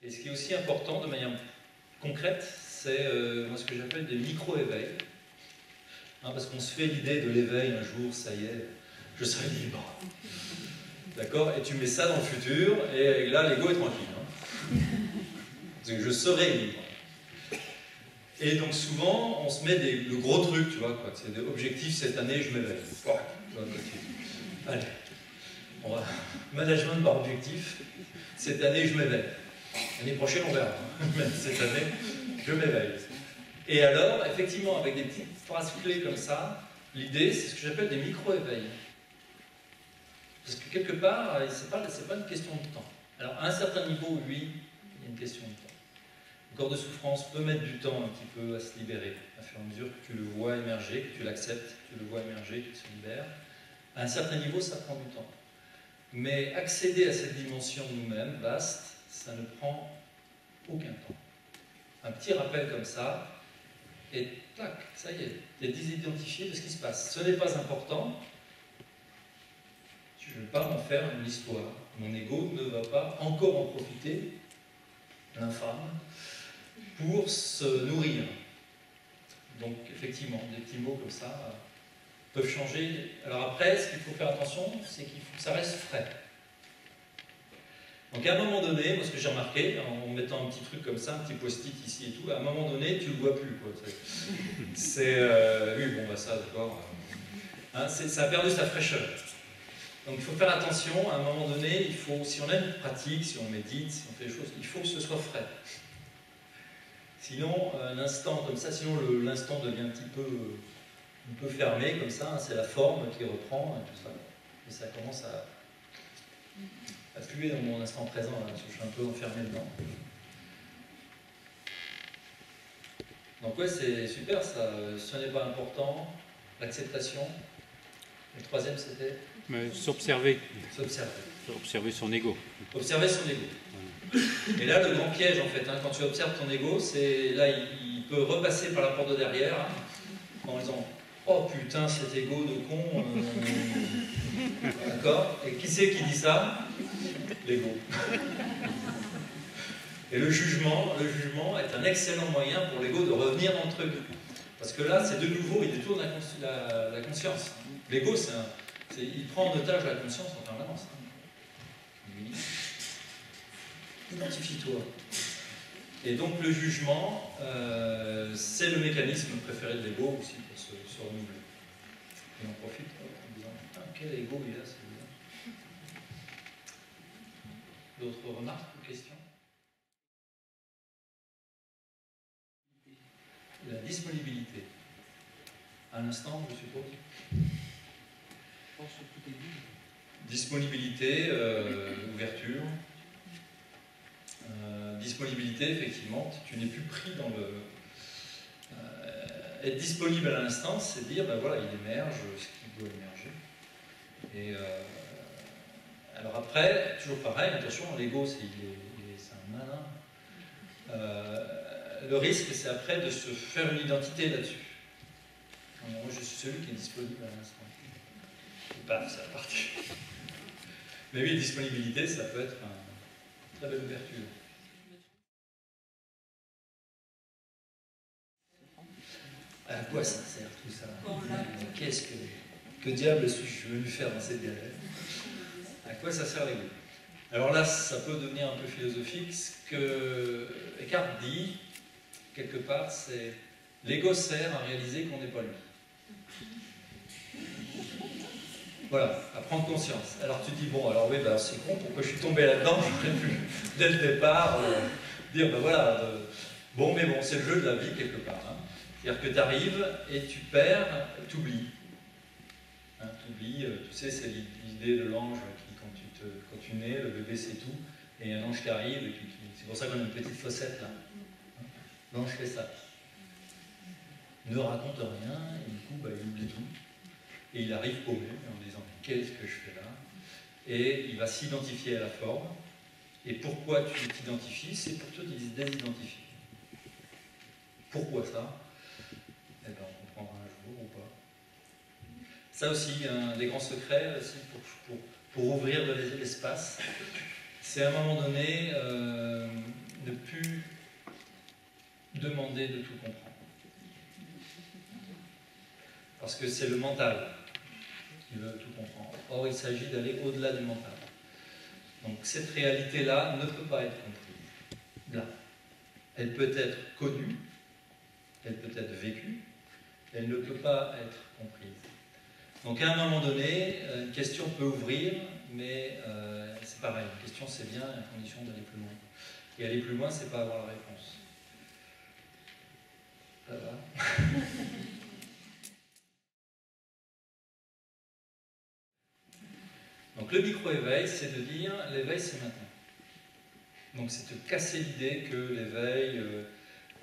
Et ce qui est aussi important de manière concrète, c'est ce que j'appelle des micro-éveils. Hein, parce qu'on se fait l'idée de l'éveil un jour, ça y est, je serai libre. D'accord? Et tu mets ça dans le futur, et là, l'ego est tranquille. Hein. Parce que je serai libre. Et donc souvent, on se met le gros truc, tu vois, quoi. C'est des objectifs, cette année, je m'éveille. Allez, on va. Management par objectif, cette année, je m'éveille. L'année prochaine, on verra. Mais cette année, je m'éveille. Et alors, effectivement, avec des petites phrases clés comme ça, l'idée, c'est ce que j'appelle des micro-éveils. Parce que quelque part, c'est pas une question de temps. Alors, à un certain niveau, oui, il y a une question de temps. Le corps de souffrance peut mettre du temps un petit peu à se libérer, à fur et à mesure que tu le vois émerger, que tu l'acceptes, que tu le vois émerger, qu'il se libère. À un certain niveau, ça prend du temps. Mais accéder à cette dimension de nous-mêmes, vaste, ça ne prend aucun temps. Un petit rappel comme ça, et tac, ça y est, tu es désidentifié de ce qui se passe. Ce n'est pas important, je ne vais pas en faire une histoire. Mon ego ne va pas encore en profiter, l'infâme, pour se nourrir. Donc effectivement, des petits mots comme ça peuvent changer. Alors après, ce qu'il faut faire attention, c'est qu'il faut que ça reste frais. Donc à un moment donné, moi ce que j'ai remarqué, en mettant un petit truc comme ça, un petit post-it ici et tout, à un moment donné, tu le vois plus. C'est oui, bon bah ça, d'accord. Hein, ça a perdu sa fraîcheur. Donc il faut faire attention, à un moment donné, il faut, si on a une pratique, si on médite, si on fait des choses, il faut que ce soit frais. Sinon, l'instant comme ça, sinon l'instant devient un peu fermé comme ça, hein, c'est la forme qui reprend et tout ça. Et ça commence à puer dans mon instant présent, là, parce que je suis un peu enfermé dedans. Donc ouais, c'est super ça, ce n'est pas important, l'acceptation. Le troisième c'était s'observer. S'observer. Observer son ego. Observer son ego. Et là, le grand piège, en fait, hein, quand tu observes ton ego, c'est là, il peut repasser par la porte de derrière, hein, en disant « Oh putain, cet ego de con D'accord? Et qui c'est qui dit ça? L'ego. Et le jugement est un excellent moyen pour l'ego de revenir dans le truc. Parce que là, c'est de nouveau, il détourne la conscience. L'ego, il prend en otage la conscience en permanence. Identifie-toi. Et donc le jugement, c'est le mécanisme préféré de l'ego aussi pour se renouveler. Et on profite en disant « Ah, quel ego il a celui-là » D'autres remarques ou questions? La disponibilité. À l'instant, je suppose. Je pense que tout est dit. Disponibilité, ouverture. Disponibilité, effectivement, tu n'es plus pris dans le... être disponible à l'instant, c'est dire, ben voilà, il émerge ce qui doit émerger. Et alors après, toujours pareil, attention, l'ego, c'est un malin. Le risque, c'est après de se faire une identité là-dessus. Moi, je suis celui qui est disponible à l'instant. Et paf, c'est reparti. Mais oui, disponibilité, ça peut être une très belle ouverture. À quoi ça sert tout ça? Qu'est-ce que diable suis-je venu faire dans cette galère? À quoi ça sert l'ego? Alors là, ça peut devenir un peu philosophique. Ce que Eckhart dit, quelque part, c'est l'ego sert à réaliser qu'on n'est pas lui. Voilà, à prendre conscience. Alors tu dis, bon, alors oui, ben, c'est con, pourquoi je suis tombé là-dedans? J'aurais pu, dès le départ, dire, ben voilà, bon, mais bon, c'est le jeu de la vie, quelque part. Hein. C'est-à-dire que tu arrives et tu perds, tu oublies. Hein, tu oublies, tu sais, c'est l'idée de l'ange qui, quand tu nais, le bébé c'est tout, et un ange qui arrive, et c'est pour ça qu'on a une petite fossette là. Hein. L'ange fait ça. Ne raconte rien, et du coup, bah, il oublie tout. Et il arrive paumé en disant « Qu'est-ce que je fais là ?» Et il va s'identifier à la forme. Et pourquoi tu t'identifies? C'est pour te désidentifier. Pourquoi ça? Eh bien, on comprendra un jour ou pas. Ça aussi, un des grands secrets aussi pour ouvrir de l'espace, c'est à un moment donné ne plus demander de tout comprendre. Parce que c'est le mental qui veut tout comprendre. Or, il s'agit d'aller au-delà du mental. Donc, cette réalité-là ne peut pas être comprise. Là. Elle peut être connue, elle peut être vécue, elle ne peut pas être comprise. Donc, à un moment donné, une question peut ouvrir, mais c'est pareil. Une question, c'est bien, à condition d'aller plus loin. Et aller plus loin, c'est pas avoir la réponse. Ça va? Donc le micro-éveil, c'est de dire l'éveil c'est maintenant. Donc c'est de casser l'idée que l'éveil,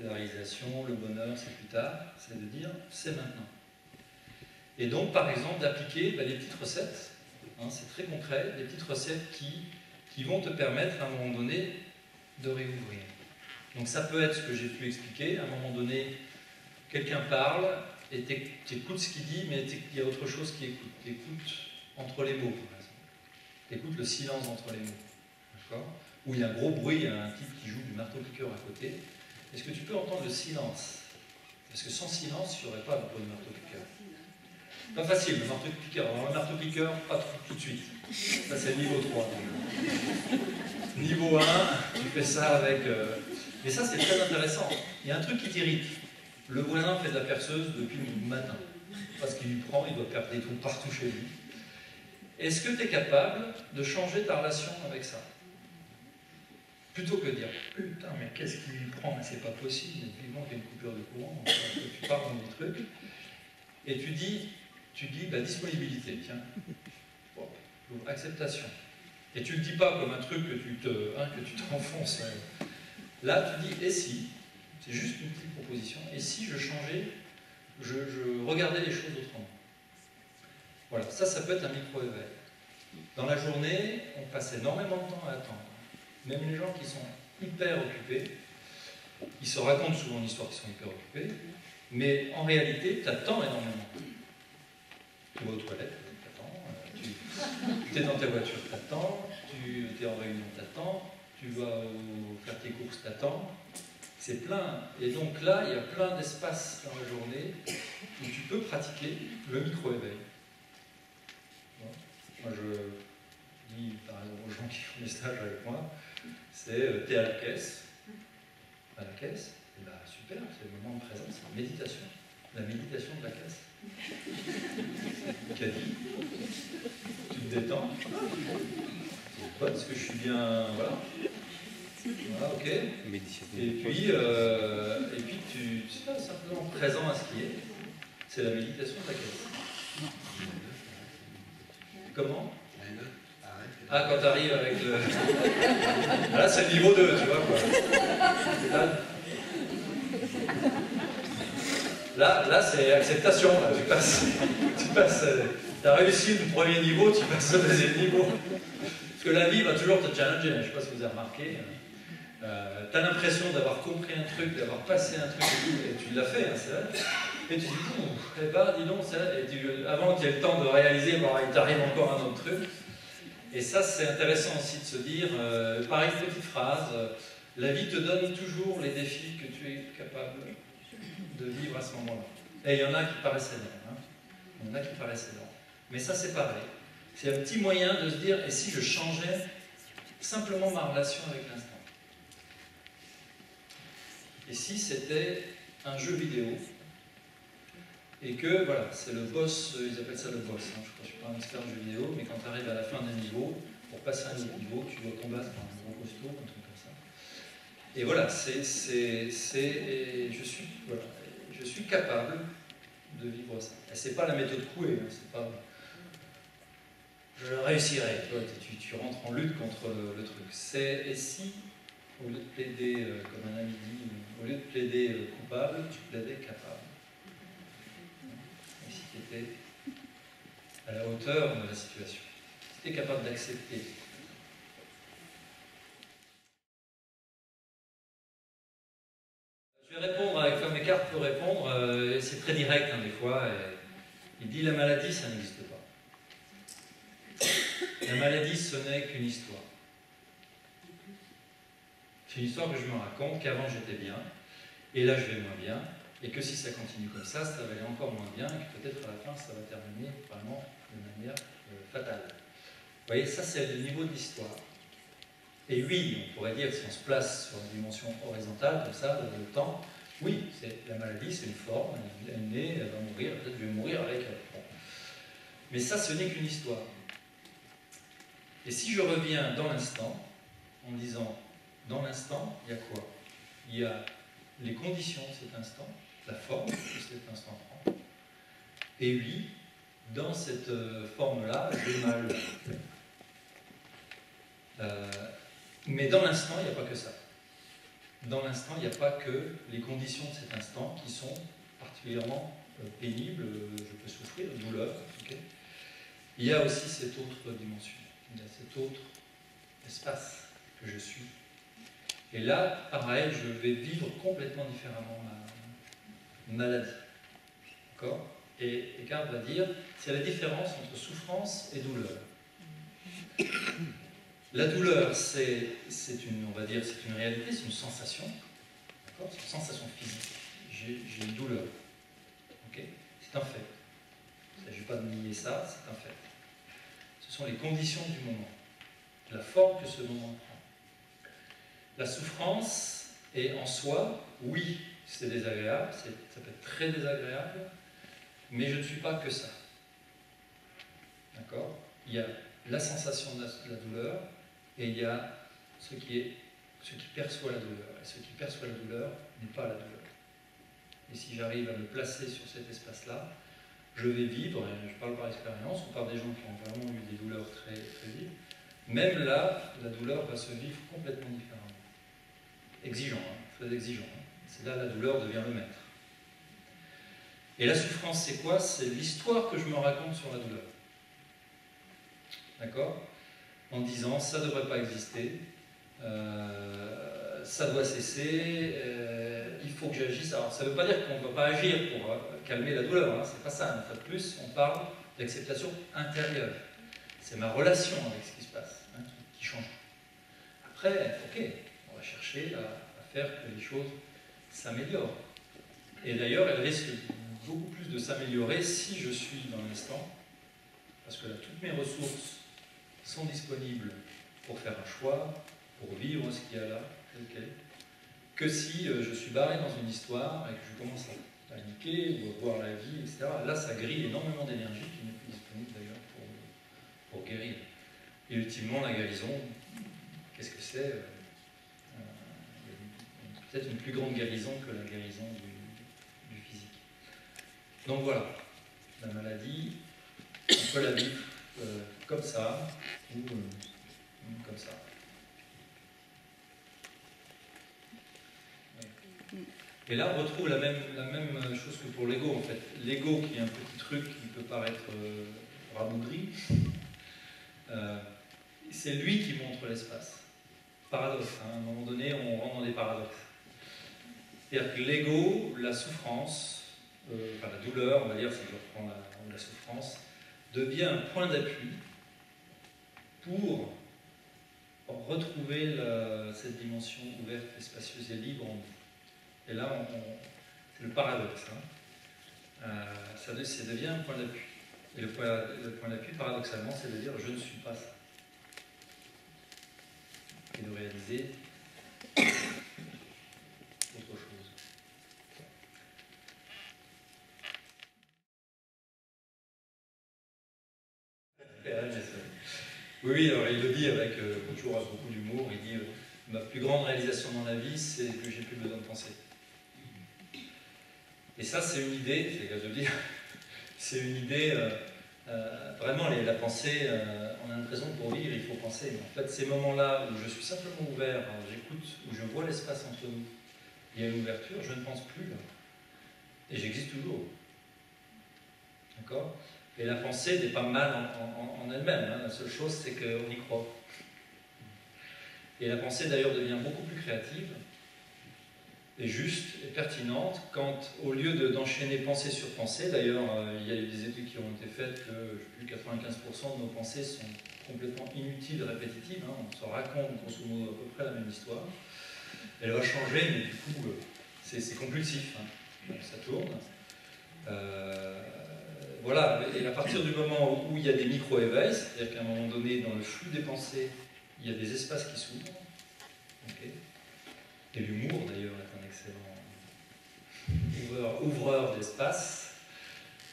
la réalisation, le bonheur c'est plus tard, c'est de dire c'est maintenant. Et donc par exemple d'appliquer des petites recettes, hein, c'est très concret, des petites recettes qui vont te permettre à un moment donné de réouvrir. Donc ça peut être ce que j'ai pu expliquer, à un moment donné quelqu'un parle et tu écoutes ce qu'il dit, mais il y a autre chose qui écoute. Tu écoutes entre les mots. Écoute le silence entre les mots, d'accord? Ou il y a un gros bruit, il y a un type qui joue du marteau-piqueur à côté. Est-ce que tu peux entendre le silence? Parce que sans silence, il n'y aurait pas beaucoup de marteau-piqueur. Pas facile, le marteau-piqueur. Alors, le marteau-piqueur, pas tout de suite. Ça, c'est le niveau 3. Niveau 1, tu fais ça avec... Mais ça, c'est très intéressant. Il y a un truc qui t'irrite. Le voisin fait de la perceuse depuis le matin. Parce qu'il lui prend, il doit perdre des trous partout chez lui. Est-ce que tu es capable de changer ta relation avec ça? Plutôt que de dire putain, mais qu'est-ce qui lui prend? Mais c'est pas possible, vivement qu'il y a une coupure de courant, tu pars dans des trucs, et tu dis bah, disponibilité, tiens, bon, acceptation. Et tu le dis pas comme un truc que tu t'enfonces. Là, tu dis et si, c'est juste une petite proposition, et si je changeais, je regardais les choses autrement. Voilà, ça peut être un micro-éveil. Dans la journée, on passe énormément de temps à attendre. Même les gens qui sont hyper occupés, ils se racontent souvent une histoire qui sont hyper occupés, mais en réalité, tu attends énormément. Tu vas aux toilettes, tu attends, tu es dans ta voiture, tu attends, tu es en réunion, tu attends, tu vas faire tes courses, tu attends. C'est plein. Et donc là, il y a plein d'espaces dans la journée où tu peux pratiquer le micro-éveil. Moi, je dis, par exemple, aux gens qui font des stages avec moi, c'est t'es à la caisse. À la caisse, et bah, super, c'est le moment de présence, c'est la méditation. La méditation de la caisse. Qu'a dit? Tu te détends. Parce que je suis bien. Voilà. Voilà, ok. Et puis tu es simplement présent à ce qui est. C'est la méditation de la caisse. Comment? Ah, quand tu arrives avec le... Là, c'est le niveau 2, tu vois, quoi. Là c'est acceptation. Là. Tu as réussi le premier niveau, tu passes au deuxième niveau. Parce que la vie va toujours te challenger. Je ne sais pas si vous avez remarqué. Tu as l'impression d'avoir compris un truc, d'avoir passé un truc, et tu l'as fait, hein, c'est vrai. Et tu dis, eh ben, dis donc, avant qu'il y ait le temps de réaliser, bon, il t'arrive encore un autre truc. Et ça, c'est intéressant aussi de se dire, pareil, petite phrase, la vie te donne toujours les défis que tu es capable de vivre à ce moment-là. Et il y en a qui paraissent énormes. Hein. Il y en a qui paraissent énormes. Mais ça, c'est pareil. C'est un petit moyen de se dire, et si je changeais simplement ma relation avec l'instant? Et si c'était un jeu vidéo? Et que, voilà, c'est le boss, ils appellent ça le boss. Hein. Je ne suis pas un expert de jeu vidéo, mais quand tu arrives à la fin d'un niveau, pour passer à un autre niveau, tu dois combattre un gros costaud, un truc comme ça. Et voilà, je suis capable de vivre ça. Et c'est pas la méthode Coué, hein, c'est pas... Je réussirai, tu rentres en lutte contre le truc. C'est, et si, au lieu de plaider, comme un ami dit, au lieu de plaider coupable, tu plaidais capable. Si tu étais à la hauteur de la situation, si tu es capable d'accepter. Je vais répondre comme Eckhart peut répondre, c'est très direct hein, des fois. Il dit la maladie, ça n'existe pas. La maladie, ce n'est qu'une histoire. C'est une histoire que je me raconte, qu'avant j'étais bien, et là je vais moins bien, et que si ça continue comme ça va aller encore moins bien, et que peut-être à la fin ça va terminer vraiment de manière fatale. Vous voyez, ça c'est le niveau de l'histoire. Et oui, on pourrait dire, si on se place sur une dimension horizontale, comme ça, dans le temps, oui, la maladie c'est une forme, elle est née, elle va mourir, peut-être je vais mourir avec elle. Bon. Mais ça, ce n'est qu'une histoire. Et si je reviens dans l'instant, en disant, dans l'instant, il y a quoi? Il y a les conditions de cet instant, la forme que cet instant prend. Et oui, dans cette forme-là, j'ai mal. Mais dans l'instant, il n'y a pas que ça. Dans l'instant, il n'y a pas que les conditions de cet instant qui sont particulièrement pénibles, je peux souffrir, douleur. Okay. Il y a aussi cette autre dimension, il y a cet autre espace que je suis. Et là, pareil, je vais vivre complètement différemment ma maladie. D'accord? Et Eckhart va dire, c'est la différence entre souffrance et douleur. La douleur, c'est une, on va dire, c'est une réalité, c'est une sensation. D'accord? C'est une sensation physique. J'ai une douleur. Okay? C'est un fait. Il ne s'agit pas de nier ça, c'est un fait. Ce sont les conditions du moment, la forme que ce moment prend. La souffrance est en soi, oui, c'est désagréable, ça peut être très désagréable, mais je ne suis pas que ça. D'accord? Il y a la sensation de la douleur et il y a ce qui perçoit la douleur. Et ce qui perçoit la douleur n'est pas la douleur. Et si j'arrive à me placer sur cet espace-là, je vais vivre, et je parle par expérience, ou par des gens qui ont vraiment eu des douleurs très, très vives, même là, la douleur va se vivre complètement différemment. Exigeant, très exigeant. C'est là la douleur devient le maître. Et la souffrance, c'est quoi? C'est l'histoire que je me raconte sur la douleur. D'accord? En disant, ça ne devrait pas exister, ça doit cesser, il faut que j'agisse. Alors, ça ne veut pas dire qu'on ne va pas agir pour calmer la douleur, hein, c'est pas ça. Une fois de plus, on parle d'acceptation intérieure. C'est ma relation avec ce qui se passe, hein, qui change. Après, ok, on va chercher à faire que les choses s'améliorent. Et d'ailleurs, elles risquent beaucoup plus de s'améliorer si je suis dans l'instant, parce que là, toutes mes ressources sont disponibles pour faire un choix, pour vivre ce qu'il y a là, tel quel, que si je suis barré dans une histoire et que je commence à paniquer ou à voir la vie, etc. Là, ça grille énormément d'énergie qui n'est plus disponible d'ailleurs pour guérir. Et ultimement, la guérison, qu'est-ce que c'est? Peut-être une plus grande guérison que la guérison du physique. Donc voilà, la maladie, on peut la vivre comme ça ou comme ça. Ouais. Et là, on retrouve la même chose que pour l'ego en fait. L'ego qui est un petit truc qui peut paraître rabougri, c'est lui qui montre l'espace. Paradoxe, hein. À un moment donné, on rentre dans des paradoxes. C'est-à-dire que l'ego, la souffrance, enfin la douleur, on va dire, si je reprends la souffrance, devient un point d'appui pour retrouver cette dimension ouverte et spacieuse et libre en nous. Et là, c'est le paradoxe. Hein. Ça devient un point d'appui. Et le point d'appui, paradoxalement, c'est de dire je ne suis pas ça. Et de réaliser autre chose. Oui, alors il le dit avec toujours avec beaucoup d'humour, il dit ma plus grande réalisation dans la vie, c'est que j'ai plus besoin de penser. Et ça, c'est une idée, c'est le cas de le dire, c'est une idée, vraiment, la pensée, on a l'impression que pour vivre, il faut penser. Mais en fait, ces moments-là où je suis simplement ouvert, j'écoute, où je vois l'espace entre nous, il y a une ouverture, je ne pense plus là. Et j'existe toujours. D'accord? Et la pensée n'est pas mal en elle-même, hein. La seule chose, c'est qu'on y croit. Et la pensée, d'ailleurs, devient beaucoup plus créative, et juste, et pertinente, quand, au lieu d'enchaîner pensée sur pensée, d'ailleurs, il y a eu des études qui ont été faites que plus de 95% de nos pensées sont complètement inutiles, répétitives, hein. On se raconte, grosso modo, à peu près la même histoire. elle va changer, mais du coup, c'est compulsif, hein. Donc, ça tourne. Voilà, et à partir du moment où il y a des micro-éveils, c'est-à-dire qu'à un moment donné, dans le flux des pensées, il y a des espaces qui s'ouvrent. Okay. Et l'humour, d'ailleurs, est un excellent ouvreur d'espace.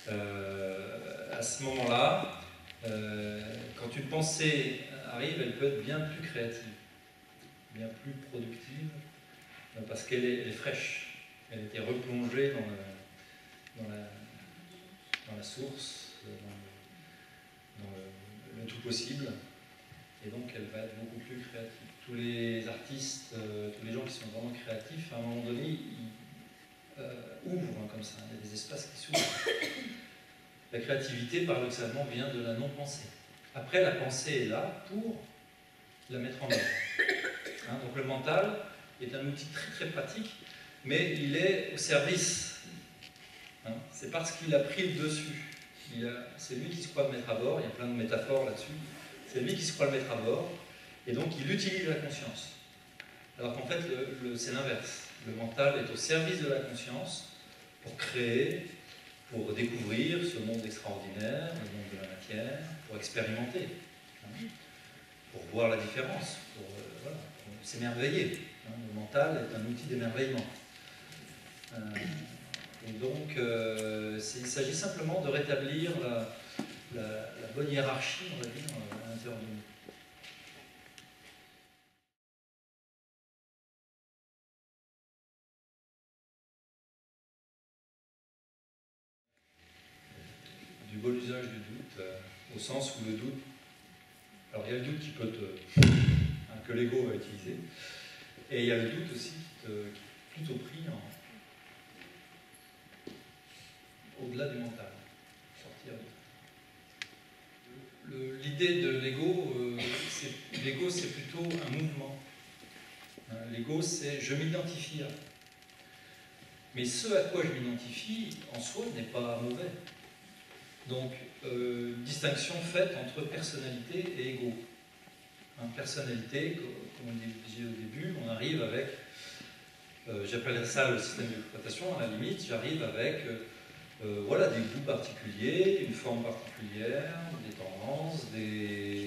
À ce moment-là, quand une pensée arrive, elle peut être bien plus créative, bien plus productive, parce qu'elle est fraîche. Elle a été replongée dans la source, dans le tout possible, et donc elle va être beaucoup plus créative. Tous les artistes, tous les gens qui sont vraiment créatifs, à un moment donné, ils ouvrent comme ça, il y a des espaces qui s'ouvrent. La créativité, paradoxalement, vient de la non-pensée. Après, la pensée est là pour la mettre en œuvre. Hein, donc le mental est un outil très très pratique, mais il est au service. Hein, c'est parce qu'il a pris le dessus. C'est lui qui se croit le mettre à bord, il y a plein de métaphores là-dessus. C'est lui qui se croit le mettre à bord, et donc il utilise la conscience. Alors qu'en fait, c'est l'inverse. Le mental est au service de la conscience pour créer, pour découvrir ce monde extraordinaire, le monde de la matière, pour expérimenter, hein, pour voir la différence, pour s'émerveiller. Hein. Le mental est un outil d'émerveillement. Et donc, il s'agit simplement de rétablir la bonne hiérarchie, on va dire, à l'intérieur de nous. Du bon usage du doute, au sens où le doute, alors il y a le doute qui peut que l'ego va utiliser, et il y a le doute aussi qui est plutôt pris au-delà du mental, sortir de... L'idée de l'ego, c'est plutôt un mouvement. L'ego, c'est je m'identifie à. Mais ce à quoi je m'identifie, en soi, n'est pas mauvais. Donc, distinction faite entre personnalité et ego. Personnalité, comme on disait au début, on arrive avec, j'appellerais ça le système d'exploitation, à la limite, j'arrive avec voilà, des goûts particuliers, une forme particulière, des tendances,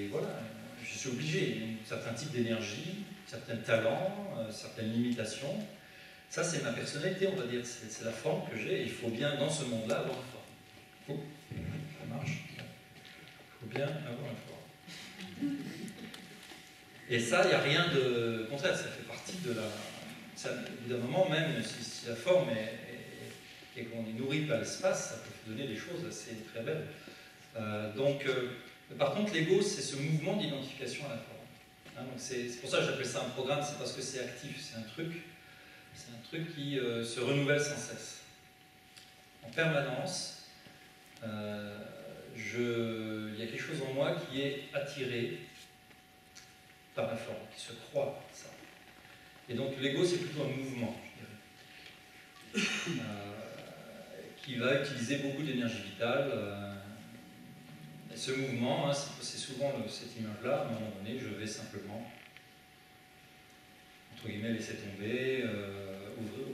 voilà, je suis obligé, certains types d'énergie, certains talents, certaines limitations. Ça, c'est ma personnalité, on va dire, c'est la forme que j'ai, et il faut bien, dans ce monde-là, avoir une forme. Ça marche. Il faut bien avoir une forme. Et ça, il n'y a rien de contraire, ça fait partie de la... Évidemment, même si la forme et qu'on est nourri par l'espace, ça peut donner des choses assez très belles. Par contre, l'ego, c'est ce mouvement d'identification à la forme. Hein, c'est pour ça que j'appelle ça un programme, c'est parce que c'est actif, c'est un truc qui se renouvelle sans cesse. En permanence, il y a quelque chose en moi qui est attiré par la forme, qui se croit ça. Et donc l'ego, c'est plutôt un mouvement, je dirais, qui va utiliser beaucoup d'énergie vitale. Et ce mouvement, hein, c'est souvent cette image-là, à un moment donné, je vais simplement, entre guillemets, laisser tomber,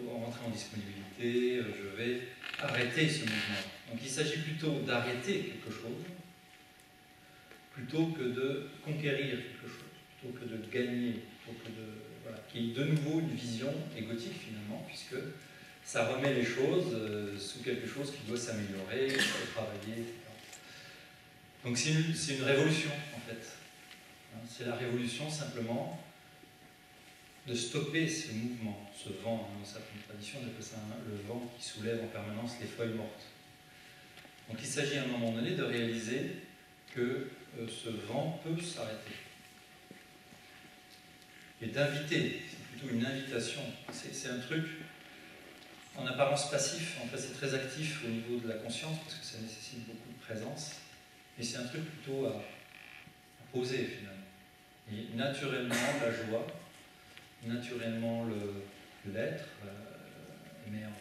rentrer en disponibilité, je vais arrêter ce mouvement. Donc il s'agit plutôt d'arrêter quelque chose, plutôt que de conquérir quelque chose, plutôt que de gagner, plutôt que de... Voilà, qui est de nouveau une vision égotique finalement, puisque ça remet les choses sous quelque chose qui doit s'améliorer, qui doit travailler, etc. Donc c'est une révolution en fait. C'est la révolution simplement de stopper ce mouvement, ce vent. Dans certaines traditions, on appelle ça le vent qui soulève en permanence les feuilles mortes. Donc il s'agit à un moment donné de réaliser que ce vent peut s'arrêter. Et d'inviter, c'est plutôt une invitation. C'est un truc en apparence passif, en fait c'est très actif au niveau de la conscience parce que ça nécessite beaucoup de présence. Mais c'est un truc plutôt à poser finalement. Et naturellement la joie, naturellement l'être émerge.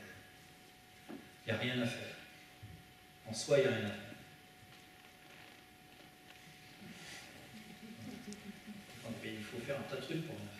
Il n'y a rien à faire. En soi, il n'y a rien à faire. Il faut faire un tas de trucs pour rien faire.